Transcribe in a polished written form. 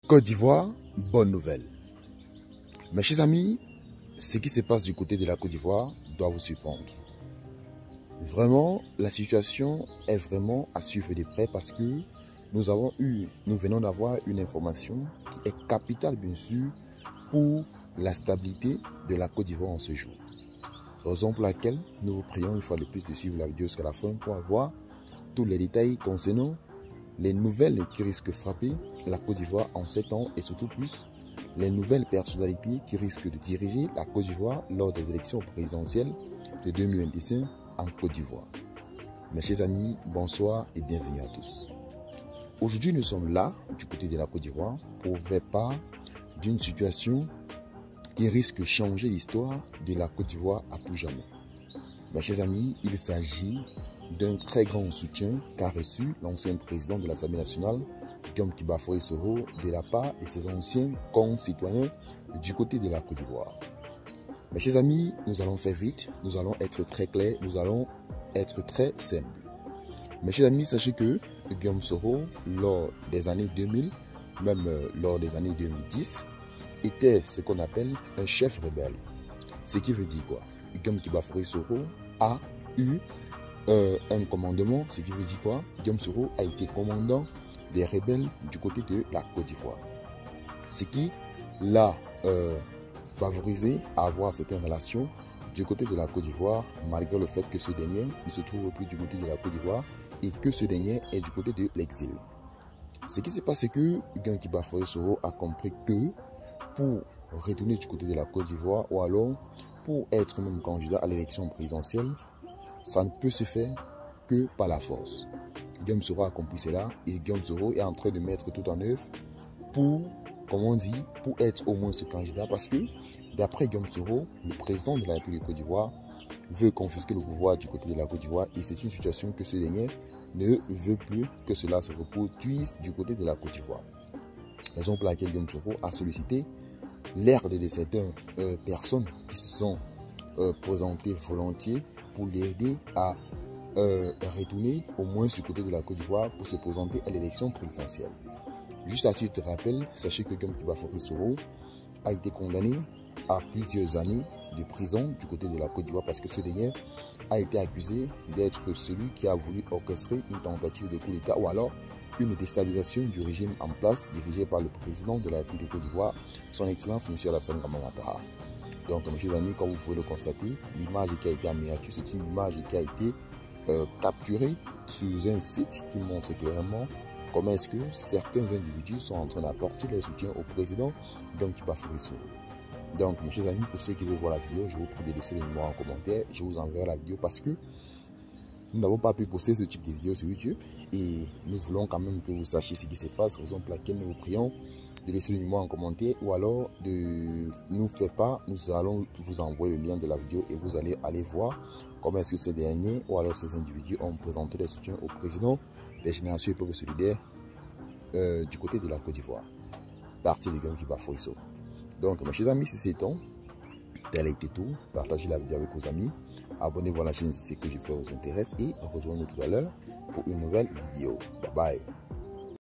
Côte d'Ivoire, bonne nouvelle. Mes chers amis, ce qui se passe du côté de la Côte d'Ivoire doit vous surprendre. Vraiment, la situation est vraiment à suivre de près parce que nous venons d'avoir une information qui est capitale bien sûr pour la stabilité de la Côte d'Ivoire en ce jour. Raison pour laquelle nous vous prions une fois de plus de suivre la vidéo jusqu'à la fin pour avoir tous les détails concernant les nouvelles qui risquent de frapper la Côte d'Ivoire en 7 ans et surtout plus les nouvelles personnalités qui risquent de diriger la Côte d'Ivoire lors des élections présidentielles de 2025 en Côte d'Ivoire. Mes chers amis, bonsoir et bienvenue à tous. Aujourd'hui, nous sommes là, du côté de la Côte d'Ivoire, pour faire part d'une situation qui risque de changer l'histoire de la Côte d'Ivoire à tout jamais. Mes chers amis, il s'agit d'un très grand soutien qu'a reçu l'ancien président de l'Assemblée nationale, Guillaume Soro, de la part de ses anciens concitoyens du côté de la Côte d'Ivoire. Mes chers amis, nous allons faire vite, nous allons être très clairs, nous allons être très simples. Mes chers amis, sachez que Guillaume Soro, lors des années 2000, même lors des années 2010, était ce qu'on appelle un chef rebelle. Ce qui veut dire quoi? Guillaume Soro a eu un commandement, ce qui veut dire quoi? Guillaume Soro a été commandant des rebelles du côté de la Côte d'Ivoire. Ce qui l'a favorisé à avoir certaines relations du côté de la Côte d'Ivoire, malgré le fait que ce dernier ne se trouve plus du côté de la Côte d'Ivoire et que ce dernier est du côté de l'exil. Ce qui se passe, c'est que Guillaume Soro a compris que pour retourner du côté de la Côte d'Ivoire ou alors pour être même candidat à l'élection présidentielle, ça ne peut se faire que par la force. Guillaume Soro a compris cela et Guillaume Soro est en train de mettre tout en œuvre pour, comment on dit, pour être au moins ce candidat parce que d'après Guillaume Soro, le président de la République de Côte d'Ivoire veut confisquer le pouvoir du côté de la Côte d'Ivoire et c'est une situation que ce dernier ne veut plus que cela se reproduise du côté de la Côte d'Ivoire. Raison pour laquelle Guillaume Soro a sollicité l'aide de certaines personnes qui se sont présentées volontiers pour l'aider à retourner au moins du côté de la Côte d'Ivoire pour se présenter à l'élection présidentielle. Juste à titre de rappel, sachez que Guillaume Soro a été condamné à plusieurs années de prison du côté de la Côte d'Ivoire parce que ce dernier a été accusé d'être celui qui a voulu orchestrer une tentative de coup d'État ou alors une déstabilisation du régime en place dirigé par le président de la République de Côte d'Ivoire, son Excellence M. Alassane Ouattara. Donc, mes chers amis, comme vous pouvez le constater, l'image qui a été en miniature, c'est une image qui a été capturée sur un site qui montre clairement comment est-ce que certains individus sont en train d'apporter leur soutien au président Guillaume Soro. Donc, mes chers amis, pour ceux qui veulent voir la vidéo, je vous prie de laisser le numéro en commentaire. Je vous enverrai la vidéo parce que nous n'avons pas pu poster ce type de vidéo sur YouTube et nous voulons quand même que vous sachiez ce qui se passe, raison pour laquelle nous vous prions de laisser le numéro en commentaire ou alors de nous faire part. Nous allons vous envoyer le lien de la vidéo et vous allez aller voir comment est-ce que ces derniers ou alors ces individus ont présenté des soutiens au président des Générations et Peuples Solidaires du côté de la Côte d'Ivoire, parti de Guillaume Soro. Donc mes chers amis, si c'est tout, tel a été tout. Partagez la vidéo avec vos amis, abonnez-vous à la chaîne si ce que je fais vous intéresse et rejoignez-nous tout à l'heure pour une nouvelle vidéo. Bye bye.